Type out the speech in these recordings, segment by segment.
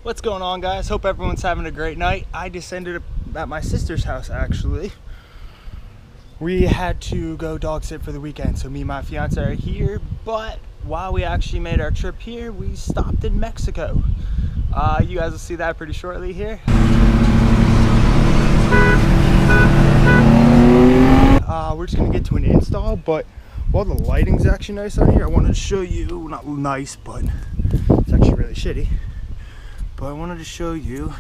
What's going on, guys? Hope everyone's having a great night. I just ended up at my sister's house, actually. We had to go dog sit for the weekend, so me and my fiance are here, but while we actually made our trip here, we stopped in Mexico. You guys will see that pretty shortly here. We're just gonna get to an install, but while the lighting's actually nice on here, I wanted to show you, not nice, but it's actually really shitty. But I wanted to show you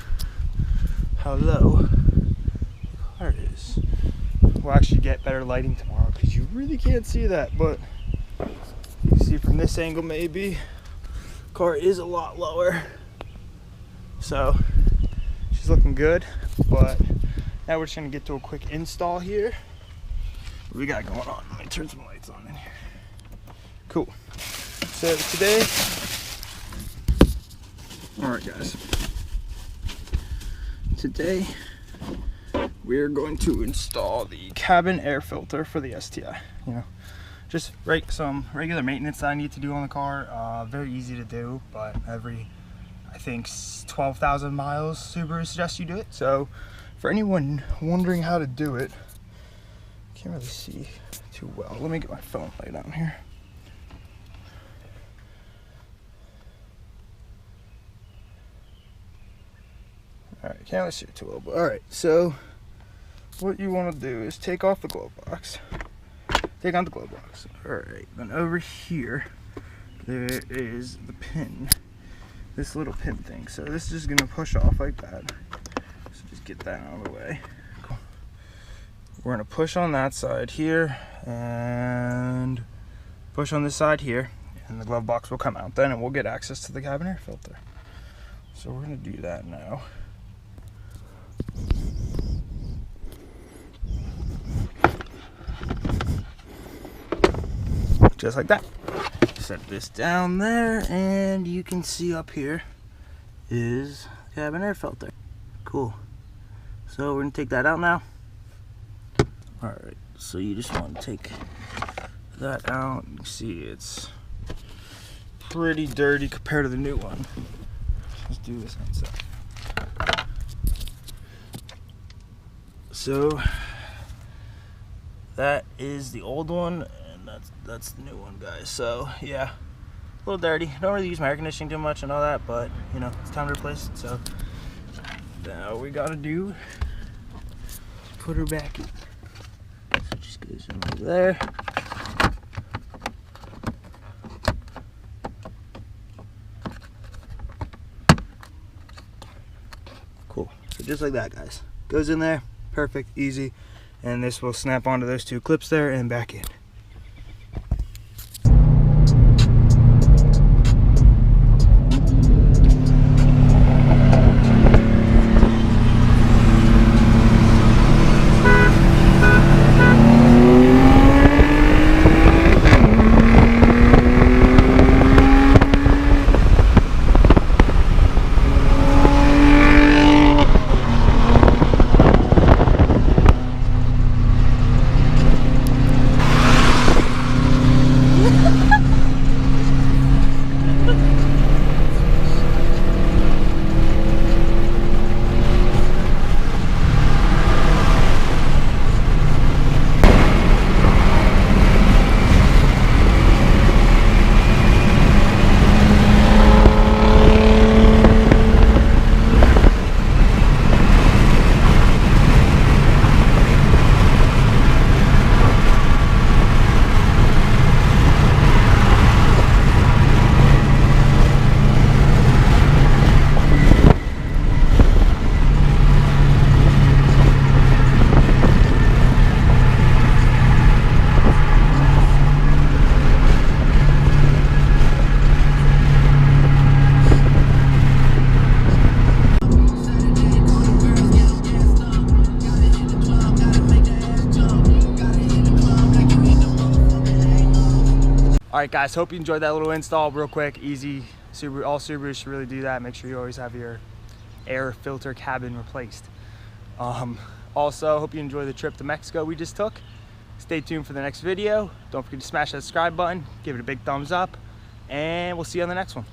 how low the car is. We'll actually get better lighting tomorrow because you really can't see that, but you can see from this angle maybe. Car is a lot lower. So she's looking good, but now we're just gonna get to a quick install here. What we got going on? Let me turn some lights on in here. Cool. So today, alright guys, today we're going to install the cabin air filter for the STI. You know, just some regular maintenance that I need to do on the car. Very easy to do, but every, I think, 12,000 miles Subaru suggests you do it. So for anyone wondering how to do it, can't really see too well. Let me get my phone light on here. Alright, can't really see it too well, but alright, so what you want to do is take off the glove box. Take on the glove box. Alright, then over here there is the pin. This little pin thing. So this is just gonna push off like that. So just get that out of the way. Cool. We're gonna push on that side here and push on this side here, and the glove box will come out then, and we'll get access to the cabin air filter. So we're gonna do that now. Just like that. Set this down there, and you can see up here is the cabin air filter. Cool. So we're gonna take that out now. Alright, so you just want to take that out. You can see it's pretty dirty compared to the new one. Let's do this inside. So that is the old one, and that's the new one, guys. So yeah, a little dirty. Don't really use my air conditioning too much and all that, but you know, it's time to replace it. So now we gotta do, put her back in. So just goes in over there. Cool. So just like that, guys. Goes in there. Perfect, easy, and this will snap onto those two clips there and back in. Alright guys, hope you enjoyed that little install. Real quick, easy. Subaru, all Subarus should really do that. Make sure you always have your air filter cabin replaced. Also, hope you enjoy the trip to Mexico we just took. Stay tuned for the next video. Don't forget to smash that subscribe button, give it a big thumbs up, and we'll see you on the next one.